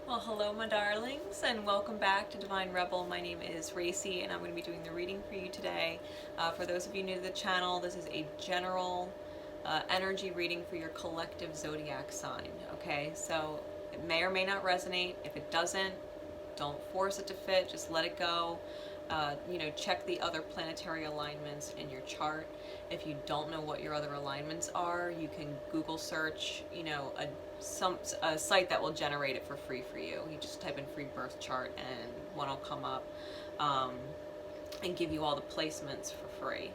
Well, hello, my darlings, and welcome back to Divine Rebel. My name is Racy, and I'm going to be doing the reading for you today. For those of you new to the channel, this is a general energy reading for your collective zodiac sign. Okay, so it may or may not resonate. If it doesn't, don't force it to fit. Just let it go. Check the other planetary alignments in your chart. If you don't know what your other alignments are, you can Google search, a site that will generate it for free for you. You just type in free birth chart and one will come up and give you all the placements for free.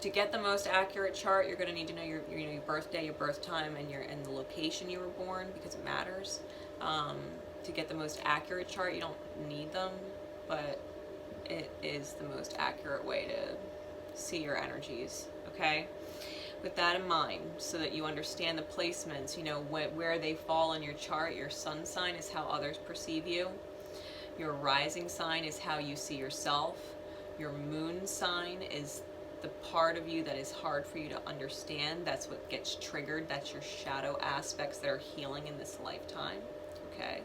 To get the most accurate chart, you're going to need to know your birthday, your birth time, and the location you were born, because it matters. To get the most accurate chart, you don't need them, but it is the most accurate way to see your energies, okay? With that in mind, so that you understand the placements, where they fall in your chart. Your sun sign is how others perceive you. Your rising sign is how you see yourself. Your moon sign is the part of you that is hard for you to understand. That's what gets triggered. That's your shadow aspects that are healing in this lifetime, okay?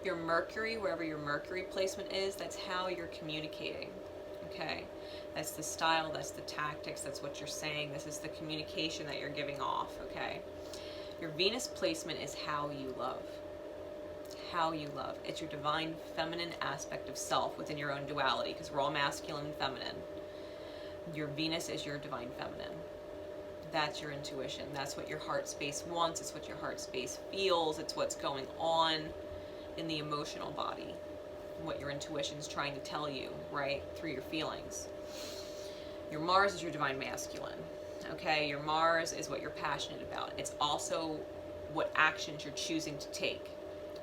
Your Mercury, wherever your Mercury placement is, that's how you're communicating, okay? That's the style, that's the tactics, that's what you're saying. This is the communication that you're giving off, okay? Your Venus placement is how you love. How you love. It's your divine feminine aspect of self within your own duality, because we're all masculine and feminine. Your Venus is your divine feminine. That's your intuition. That's what your heart space wants. It's what your heart space feels. It's what's going on in the emotional body, what your intuition is trying to tell you, right, through your feelings. Your Mars is your divine masculine, okay? Your Mars is what you're passionate about. It's also what actions you're choosing to take,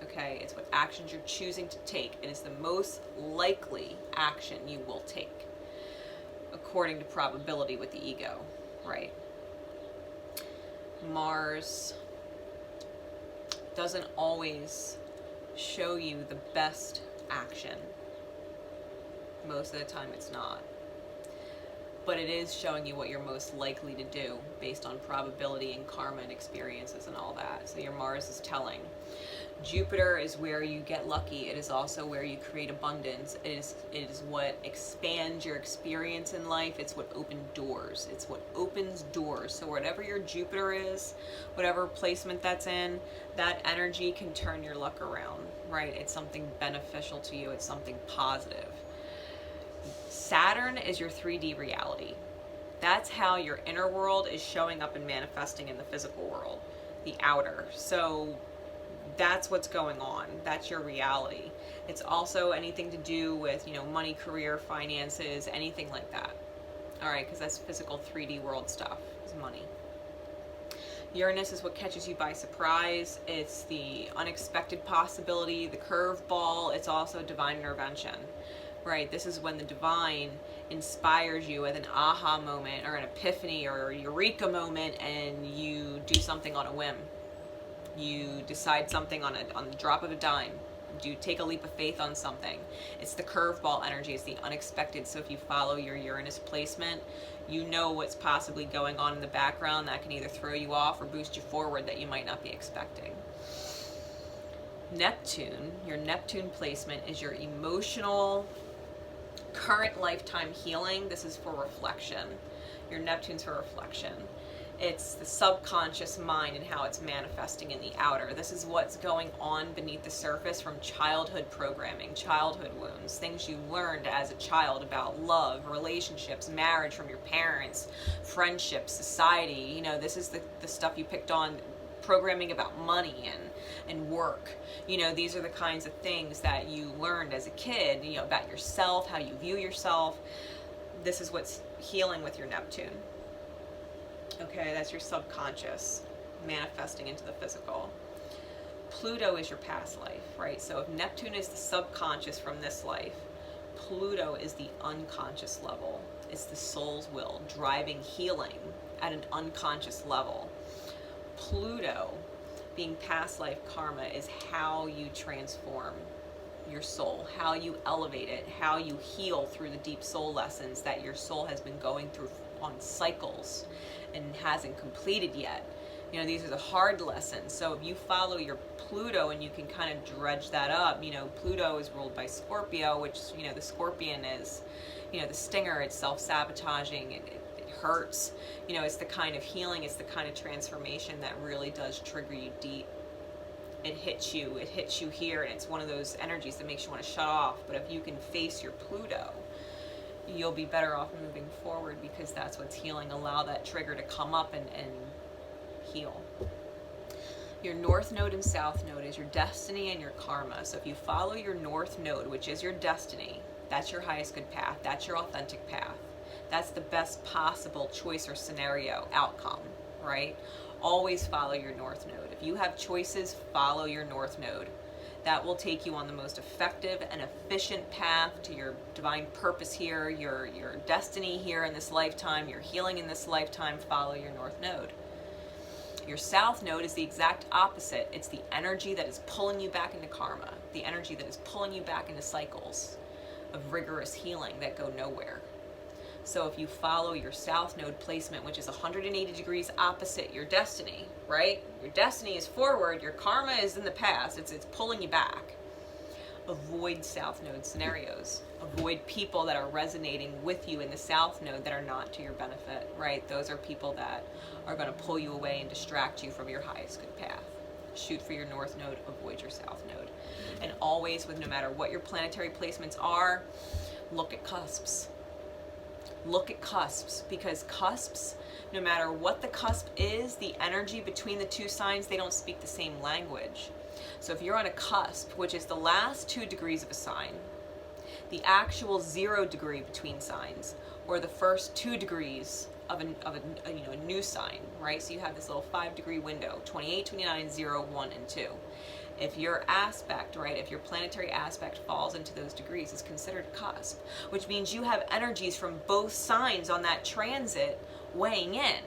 okay? It's what actions you're choosing to take. It is the most likely action you will take, according to probability with the ego, right? Mars doesn't always show you the best action. Most of the time it's not. But it is showing you what you're most likely to do based on probability and karma and experiences and all that. So your Mars is telling. Jupiter is where you get lucky. It is also where you create abundance. It is what expands your experience in life. It's what opens doors. It's what opens doors. So whatever your Jupiter is, whatever placement that's in, that energy can turn your luck around, right? It's something beneficial to you. It's something positive. Saturn is your 3D reality. That's how your inner world is showing up and manifesting in the physical world, the outer. So that's what's going on. That's your reality. It's also anything to do with, money, career, finances, anything like that. All right, because that's physical 3D world stuff, is money. Uranus is what catches you by surprise. It's the unexpected possibility, the curveball. It's also divine intervention, right? This is when the divine inspires you with an aha moment or an epiphany or a eureka moment, and you do something on a whim. You decide something on the drop of a dime. You take a leap of faith on something. It's the curveball energy. It's the unexpected. So if you follow your Uranus placement, you know what's possibly going on in the background that can either throw you off or boost you forward that you might not be expecting. Neptune, your Neptune placement is your emotional current lifetime healing. This is for reflection. Your Neptune's for reflection. It's the subconscious mind and how it's manifesting in the outer. This is what's going on beneath the surface from childhood programming, childhood wounds, things you learned as a child about love, relationships, marriage from your parents, friendships, society. This is the stuff you picked on, programming about money and work. These are the kinds of things that you learned as a kid, about yourself, how you view yourself. This is what's healing with your Neptune. Okay, that's your subconscious manifesting into the physical. Pluto is your past life, right? So if Neptune is the subconscious from this life, Pluto is the unconscious level. It's the soul's will, driving healing at an unconscious level. Pluto, being past life karma, is how you transform your soul, how you elevate it, how you heal through the deep soul lessons that your soul has been going through on cycles and hasn't completed yet. You know, these are the hard lessons. So if you follow your Pluto and you can kind of dredge that up, you know, Pluto is ruled by Scorpio, which, you know, the scorpion is, you know, the stinger, it's self-sabotaging, it hurts. You know, it's the kind of healing, it's the kind of transformation that really does trigger you deep. It hits you here, and it's one of those energies that makes you want to shut off. But if you can face your Pluto, you'll be better off moving forward, because that's what's healing. Allow that trigger to come up and heal. Your North Node and South Node is your destiny and your karma. So if you follow your North Node, which is your destiny, that's your highest good path, that's your authentic path, that's the best possible choice or scenario outcome, right? Always follow your North Node. If you have choices, follow your North Node. That will take you on the most effective and efficient path to your divine purpose here, your destiny here in this lifetime, your healing in this lifetime. Follow your North Node. Your South Node is the exact opposite. It's the energy that is pulling you back into karma, the energy that is pulling you back into cycles of rigorous healing that go nowhere. So if you follow your South Node placement, which is 180 degrees opposite your destiny, right? Your destiny is forward, your karma is in the past, it's pulling you back. Avoid South Node scenarios. Avoid people that are resonating with you in the South Node that are not to your benefit, right? Those are people that are going to pull you away and distract you from your highest good path. Shoot for your North Node, avoid your South Node. And always, with no matter what your planetary placements are, look at cusps. Look at cusps, because cusps, no matter what the cusp is, the energy between the two signs, they don't speak the same language. So if you're on a cusp, which is the last 2 degrees of a sign, the actual 0 degree between signs, or the first 2 degrees of a new sign, right? So you have this little 5-degree window, 28, 29, 0, 1, and 2. If your aspect, right, if your planetary aspect falls into those degrees, it's considered a cusp, which means you have energies from both signs on that transit weighing in,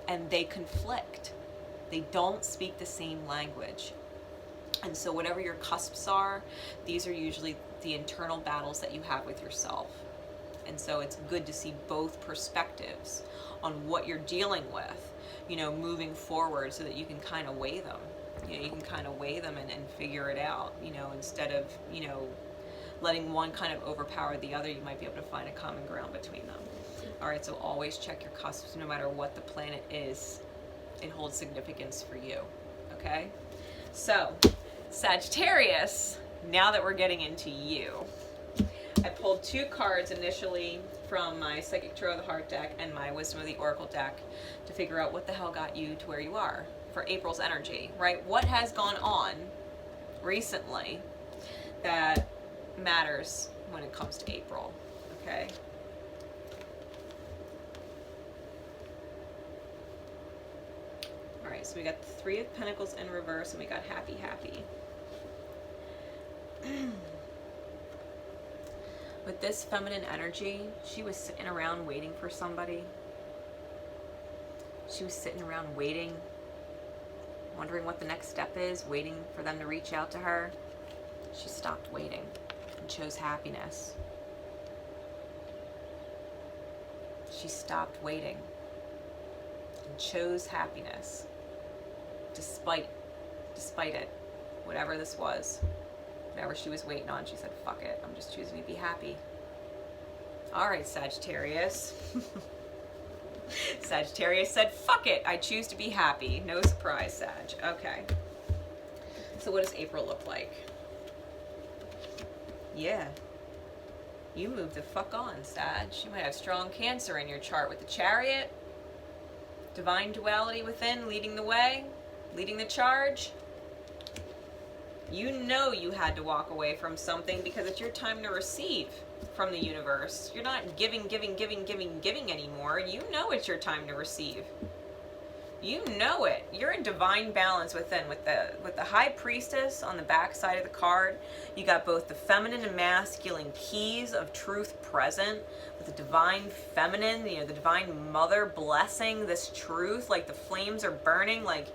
and they conflict. They don't speak the same language. And so whatever your cusps are, these are usually the internal battles that you have with yourself. And so it's good to see both perspectives on what you're dealing with, you know, moving forward, so that you can kind of weigh them. You know, you can kind of weigh them and figure it out, you know, instead of, you know, letting one kind of overpower the other. You might be able to find a common ground between them. All right, so always check your cusps. No matter what the planet is, it holds significance for you, okay? So, Sagittarius, now that we're getting into you, I pulled 2 cards initially from my Psychic Tarot of the Heart deck and my Wisdom of the Oracle deck to figure out what the hell got you to where you are for April's energy, right? What has gone on recently that matters when it comes to April, okay? All right, so we got the 3 of Pentacles in reverse, and we got happy, happy. With this feminine energy, she was sitting around waiting for somebody. She was sitting around waiting, wondering what the next step is, waiting for them to reach out to her. She stopped waiting and chose happiness. She stopped waiting and chose happiness, despite it, whatever this was. Whatever she was waiting on, she said, fuck it, I'm just choosing to be happy. All right, Sagittarius. Sagittarius said, fuck it, I choose to be happy. No surprise, Sag. Okay. So what does April look like? Yeah. You move the fuck on, Sag. You might have strong Cancer in your chart with the Chariot. Divine duality within, leading the way, leading the charge. You know you had to walk away from something because it's your time to receive from the universe. You're not giving anymore. You know it's your time to receive. You know it. You're in divine balance within. With the High Priestess on the back side of the card, you got both the feminine and masculine keys of truth present, with the divine feminine, you know, the divine mother blessing this truth, like the flames are burning, like,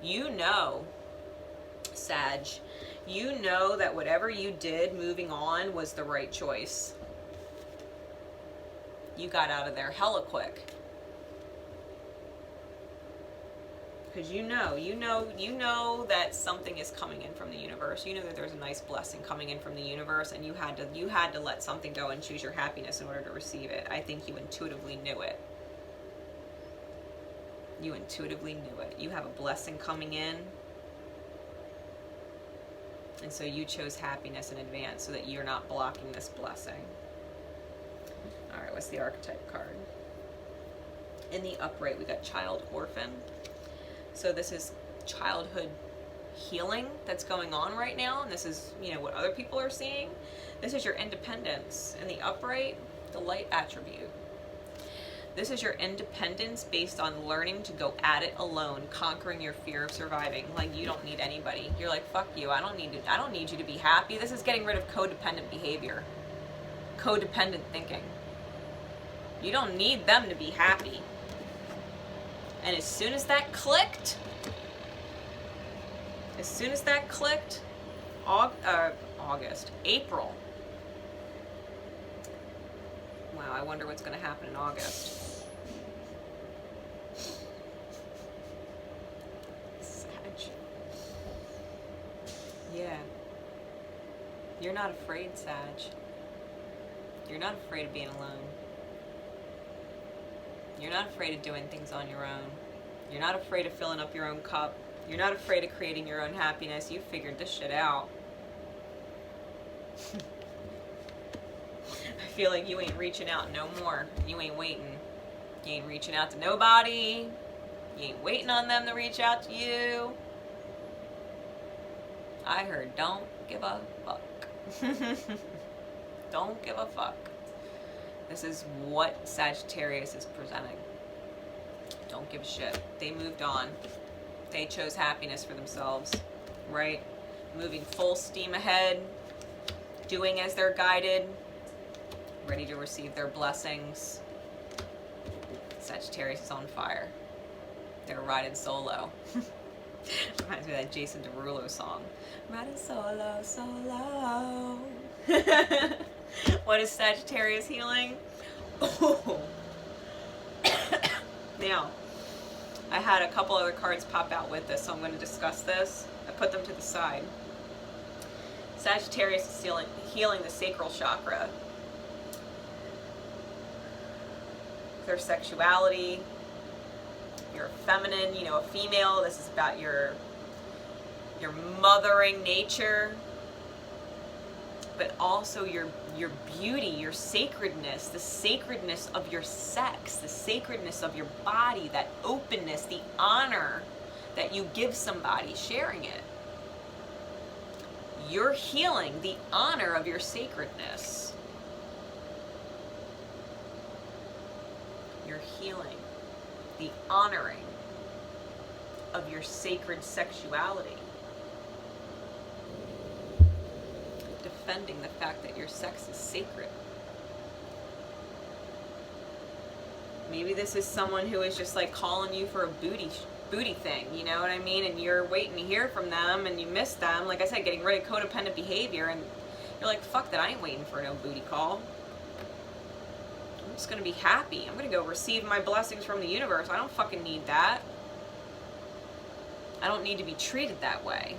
you know, Sag, you know that whatever you did moving on was the right choice. You got out of there hella quick. because you know that something is coming in from the universe. You know that there's a nice blessing coming in from the universe, and you had to let something go and choose your happiness in order to receive it. I think you intuitively knew it. You intuitively knew it. You have a blessing coming in, and so you chose happiness in advance so that you're not blocking this blessing. All right, what's the archetype card? In the upright, we got child orphan. So this is childhood healing that's going on right now, and this is, what other people are seeing. This is your independence. In the upright, the light attribute. This is your independence based on learning to go at it alone, conquering your fear of surviving. Like, you don't need anybody. You're like, fuck you. I don't need you to be happy. This is getting rid of codependent behavior. Codependent thinking. You don't need them to be happy. And as soon as that clicked, April. Wow, I wonder what's going to happen in August. Sag. Yeah. You're not afraid, Sag. You're not afraid of being alone. You're not afraid of doing things on your own. You're not afraid of filling up your own cup. You're not afraid of creating your own happiness. You figured this shit out. I feel like you ain't reaching out no more. You ain't waiting. You ain't reaching out to nobody. You ain't waiting on them to reach out to you. I heard don't give a fuck. Don't give a fuck. This is what Sagittarius is presenting. Don't give a shit. They moved on. They chose happiness for themselves, right? Moving full steam ahead, doing as they're guided, ready to receive their blessings. Sagittarius is on fire. They're riding solo. Reminds me of that Jason Derulo song. Riding solo, solo. What is Sagittarius healing? Oh. Now, I had a couple other cards pop out with this, so I'm going to discuss this. I put them to the side. Sagittarius is healing the sacral chakra. Their sexuality. You're feminine, a female. This is about your mothering nature, but also your beauty, your sacredness, the sacredness of your sex, the sacredness of your body, that openness, the honor that you give somebody sharing it. You're healing the honor of your sacredness. You're healing the honoring of your sacred sexuality. Defending the fact that your sex is sacred. Maybe this is someone who is just like calling you for a booty thing, you know what I mean? And you're waiting to hear from them and you miss them. Like I said, getting rid of codependent behavior, and you're like, fuck that, I ain't waiting for no booty call. I'm just gonna be happy. I'm gonna go receive my blessings from the universe. I don't fucking need that. I don't need to be treated that way.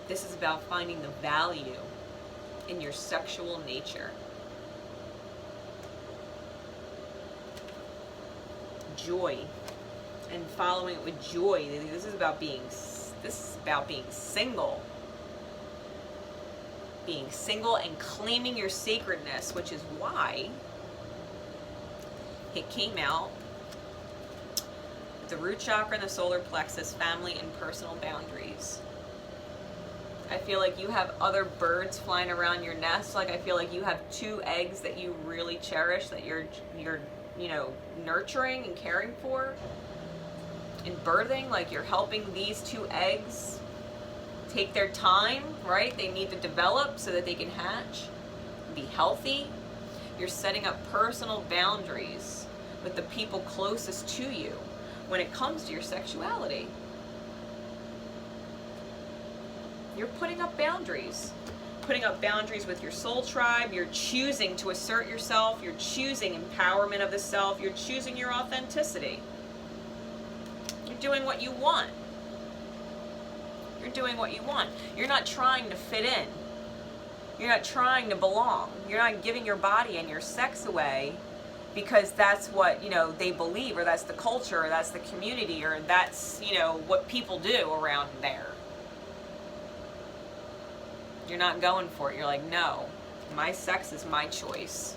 This is about finding the value in your sexual nature. Joy. And following it with joy. This is about being single. Being single and claiming your sacredness, which is why it came out with the root chakra and the solar plexus, family and personal boundaries. I feel like you have other birds flying around your nest. Like I feel like you have 2 eggs that you really cherish, that you're nurturing and caring for and birthing. Like you're helping these 2 eggs take their time, right? They need to develop so that they can hatch, be healthy. You're setting up personal boundaries with the people closest to you when it comes to your sexuality. You're putting up boundaries. putting up boundaries with your soul tribe. You're choosing to assert yourself. You're choosing empowerment of the self. You're choosing your authenticity. You're doing what you want. You're doing what you want. You're not trying to fit in. You're not trying to belong. You're not giving your body and your sex away because that's what, you know, they believe, or that's the culture, or that's the community, or that's, you know, what people do around there. You're not going for it. You're like, no, my sex is my choice.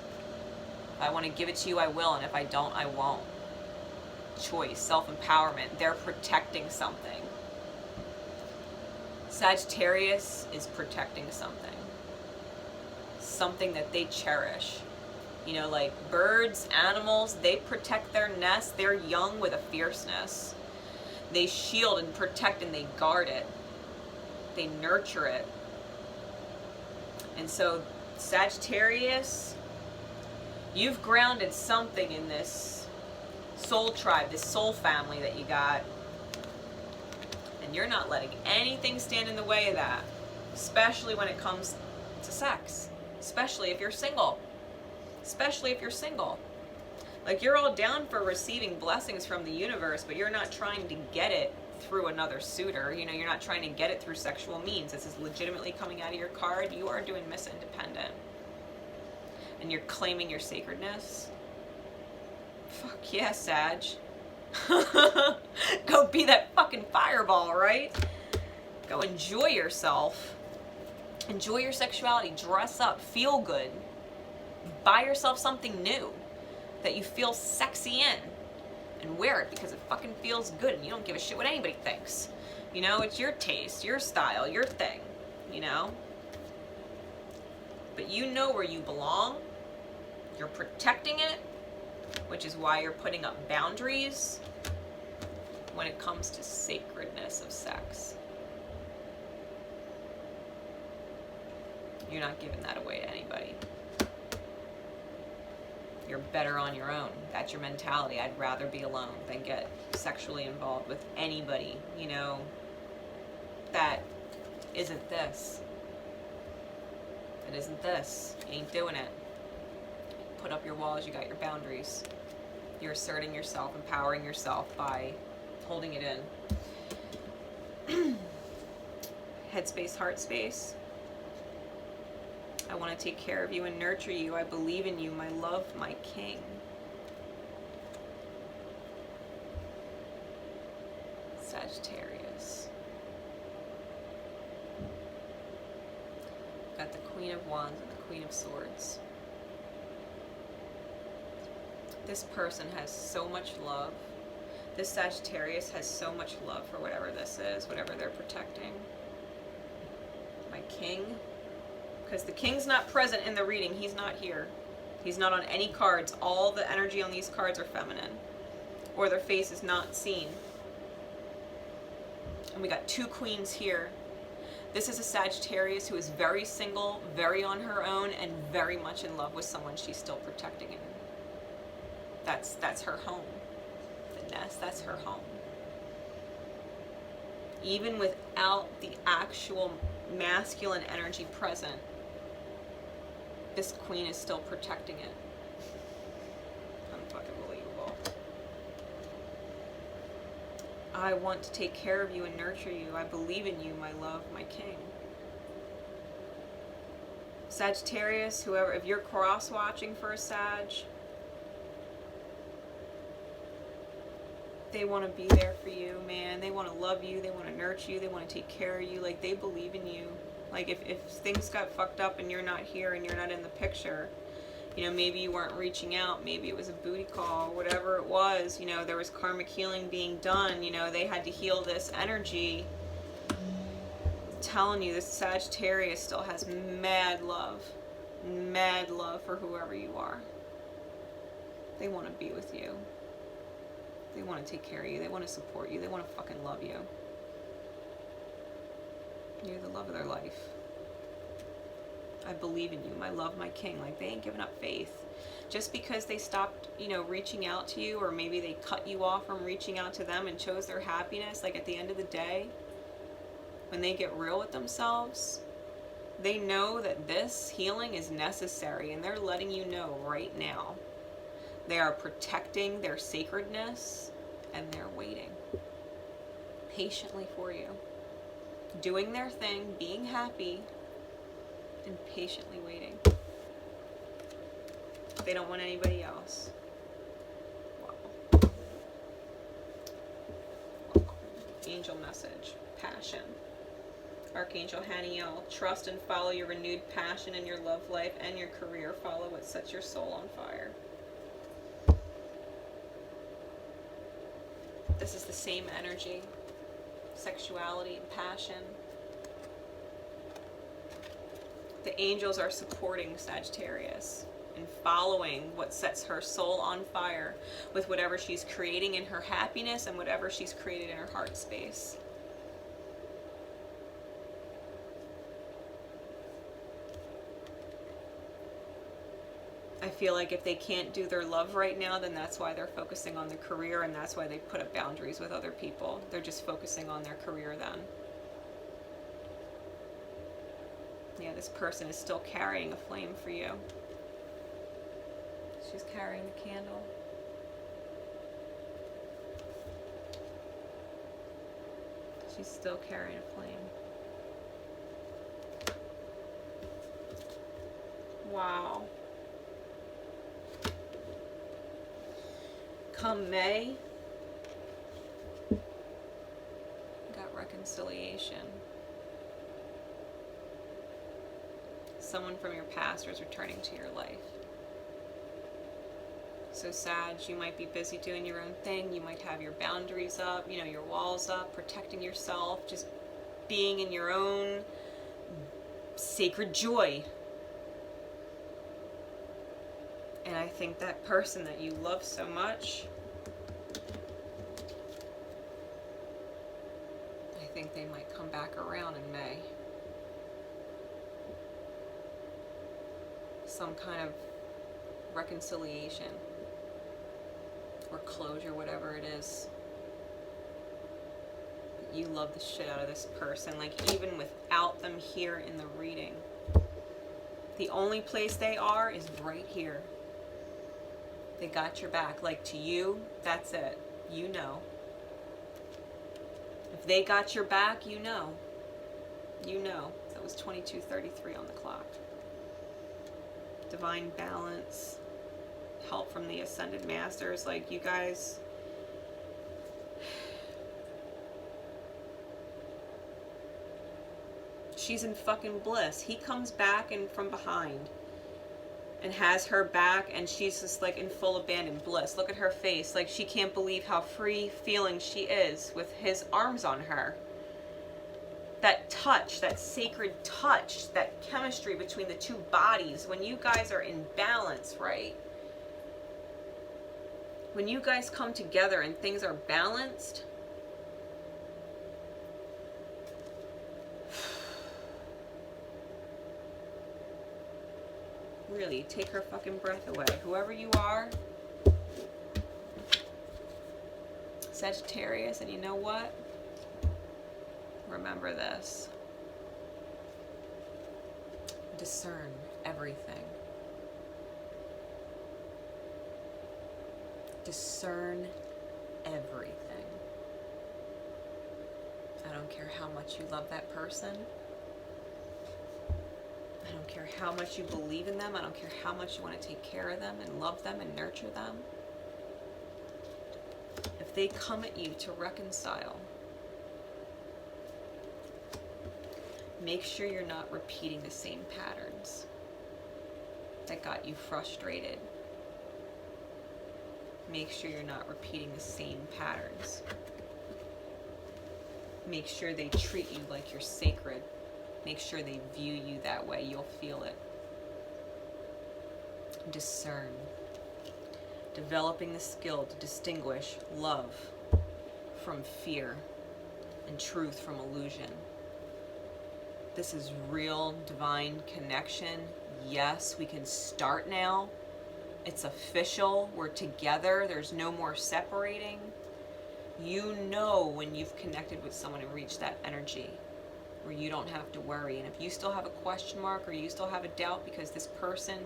If I want to give it to you, I will, and if I don't, I won't. Choice, self-empowerment. They're protecting something. Sagittarius is protecting something. Something that they cherish. You know, like birds, animals, they protect their nest, their young with a fierceness. They shield and protect and they guard it. They nurture it. And so, Sagittarius, you've grounded something in this soul tribe, this soul family that you got. And you're not letting anything stand in the way of that. Especially when it comes to sex. Especially if you're single. Especially if you're single. Like, you're all down for receiving blessings from the universe, but you're not trying to get it through another suitor. You know, you're not trying to get it through sexual means. This is legitimately coming out of your card. You are doing Miss Independent. And you're claiming your sacredness. Fuck yeah, Sag. Go be that fucking fireball, right? Go enjoy yourself. Enjoy your sexuality. Dress up. Feel good. Buy yourself something new that you feel sexy in. And wear it because it fucking feels good and you don't give a shit what anybody thinks. You know, it's your taste, your style, your thing, you know? But you know where you belong. You're protecting it, which is why you're putting up boundaries when it comes to sacredness of sex. You're not giving that away to anybody. You're better on your own. That's your mentality. I'd rather be alone than get sexually involved with anybody, you know, that isn't this. That isn't this. You ain't doing it. Put up your walls. You got your boundaries. You're asserting yourself, empowering yourself by holding it in. Headspace, heart space. I want to take care of you and nurture you. I believe in you, my love, my king. Sagittarius. Got the Queen of Wands and the Queen of Swords. This person has so much love. This Sagittarius has so much love for whatever this is, whatever they're protecting. My king. Because the king's not present in the reading. He's not here. He's not on any cards. All the energy on these cards are feminine. Or their face is not seen. And we got two queens here. This is a Sagittarius who is very single, very on her own, and very much in love with someone she's still protecting. And that's her home. The nest, that's her home. Even without the actual masculine energy present, this queen is still protecting it. Unfucking believable. I want to take care of you and nurture you. I believe in you, my love, my king. Sagittarius, whoever, if you're cross-watching for a Sag, they want to be there for you, man. They want to love you. They want to nurture you. They want to take care of you. Like, they believe in you. Like, if things got fucked up and you're not here and you're not in the picture, you know, maybe you weren't reaching out. Maybe it was a booty call. Whatever it was, you know, there was karmic healing being done. You know, they had to heal this energy. I'm telling you, this Sagittarius still has mad love for whoever you are. They want to be with you. They want to take care of you. They want to support you. They want to fucking love you. You're the love of their life. I believe in you. My love, my king. Like, they ain't giving up faith. Just because they stopped, you know, reaching out to you, or maybe they cut you off from reaching out to them and chose their happiness, like, at the end of the day, when they get real with themselves, They know that this healing is necessary, and they're letting you know right now. They are protecting their sacredness, and they're waiting patiently for you. Doing their thing, being happy, and patiently waiting. They don't want anybody else. Wow. Angel message. Passion. Archangel Haniel, trust and follow your renewed passion in your love life and your career. Follow what sets your soul on fire. This is the same energy. Sexuality and passion. The angels are supporting Sagittarius and following what sets her soul on fire with whatever she's creating in her happiness and whatever she's created in her heart space. I feel like if they can't do their love right now, then that's why they're focusing on their career, and that's why they put up boundaries with other people. They're just focusing on their career then. Yeah, this person is still carrying a flame for you. She's carrying the candle. She's still carrying a flame. Wow. Come May, got reconciliation. Someone from your past is returning to your life. So Sag, you might be busy doing your own thing. You might have your boundaries up, you know, your walls up, protecting yourself, just being in your own sacred joy. And I think that person that you love so much, I think they might come back around in May. Some kind of reconciliation or closure, whatever it is. You love the shit out of this person, like even without them here in the reading. The only place they are is right here. They got your back. Like to you, that's it. You know. If they got your back, you know. You know. That was 22:33 on the clock. Divine balance. Help from the Ascended Masters. Like you guys. She's in fucking bliss. He comes back and from behind. And has her back, and she's just like in full abandoned bliss. Look at her face, like she can't believe how free feeling she is with his arms on her. That touch, that sacred touch, that chemistry between the two bodies, when you guys are in balance, right? When you guys come together and things are balanced, really, take her fucking breath away. Whoever you are, Sagittarius, and you know what? Remember this. Discern everything. Discern everything. I don't care how much you love that person. I don't care how much you believe in them. I don't care how much you want to take care of them and love them and nurture them. If they come at you to reconcile, make sure you're not repeating the same patterns that got you frustrated. Make sure you're not repeating the same patterns. Make sure they treat you like you're sacred. Make sure they view you that way. You'll feel it. Discern. Developing the skill to distinguish love from fear and truth from illusion. This is real divine connection. Yes, we can start now. It's official. We're together. There's no more separating. You know when you've connected with someone and reached that energy. where you don't have to worry. And if you still have a question mark or you still have a doubt because this person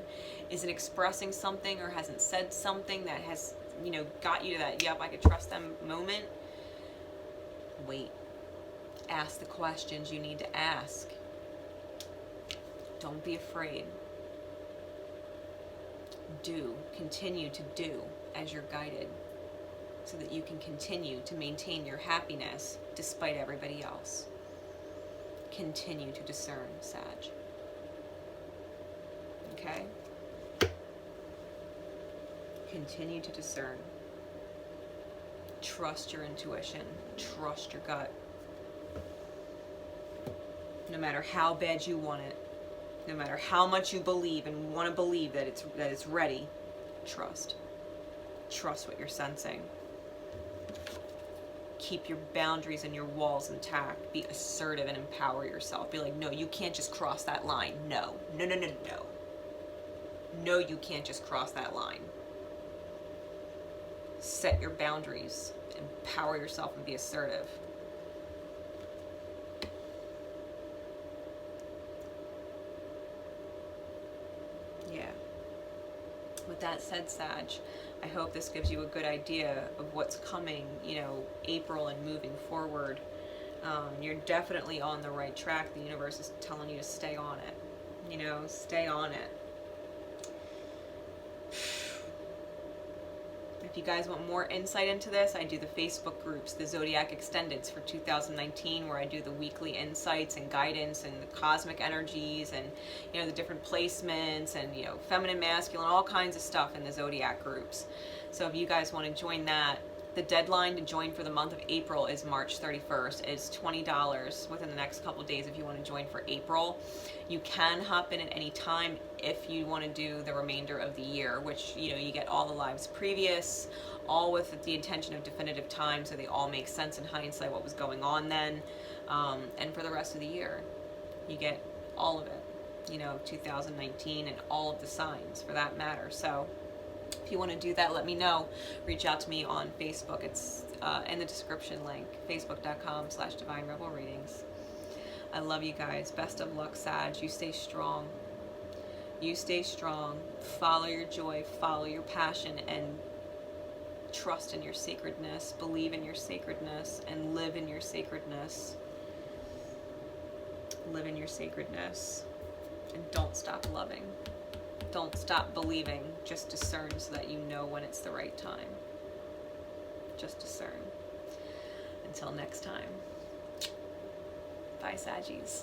isn't expressing something or hasn't said something that has, you know, got you to that, yep, I could trust them moment, wait. Ask the questions you need to ask. Don't be afraid. Continue to do as you're guided so that you can continue to maintain your happiness despite everybody else. Continue to discern, Sag. Okay? Continue to discern. Trust your intuition. Trust your gut. No matter how bad you want it, no matter how much you believe and want to believe that it's ready, trust. Trust what you're sensing. Keep your boundaries and your walls intact. Be assertive and empower yourself. Be like, no, you can't just cross that line. No. No, no, no, no. No, you can't just cross that line. Set your boundaries. Empower yourself and be assertive. Yeah. With that said, Sag, I hope this gives you a good idea of what's coming, you know, April and moving forward. You're definitely on the right track. The universe is telling you to stay on it. You know, stay on it. If you guys want more insight into this, I do the Facebook groups, the Zodiac Extendeds for 2019, where I do the weekly insights and guidance and the cosmic energies and, you know, the different placements and, you know, feminine, masculine, all kinds of stuff in the Zodiac groups. So if you guys want to join that, the deadline to join for the month of April is March 31st. It's $20 within the next couple of days if you want to join for April. You can hop in at any time if you want to do the remainder of the year, which, you know, you get all the lives previous, all with the intention of definitive time, so they all make sense in hindsight what was going on then. And for the rest of the year, you get all of it, you know, 2019 and all of the signs for that matter. So if you want to do that, let me know. Reach out to me on Facebook. It's in the description link, facebook.com/Divine Rebel Readings. I love you guys. Best of luck, Sag. You stay strong. You stay strong. Follow your joy. Follow your passion. And trust in your sacredness. Believe in your sacredness. And live in your sacredness. Live in your sacredness. And don't stop loving. Don't stop believing. Just discern so that you know when it's the right time. Just discern. Until next time. Bye, Saggies.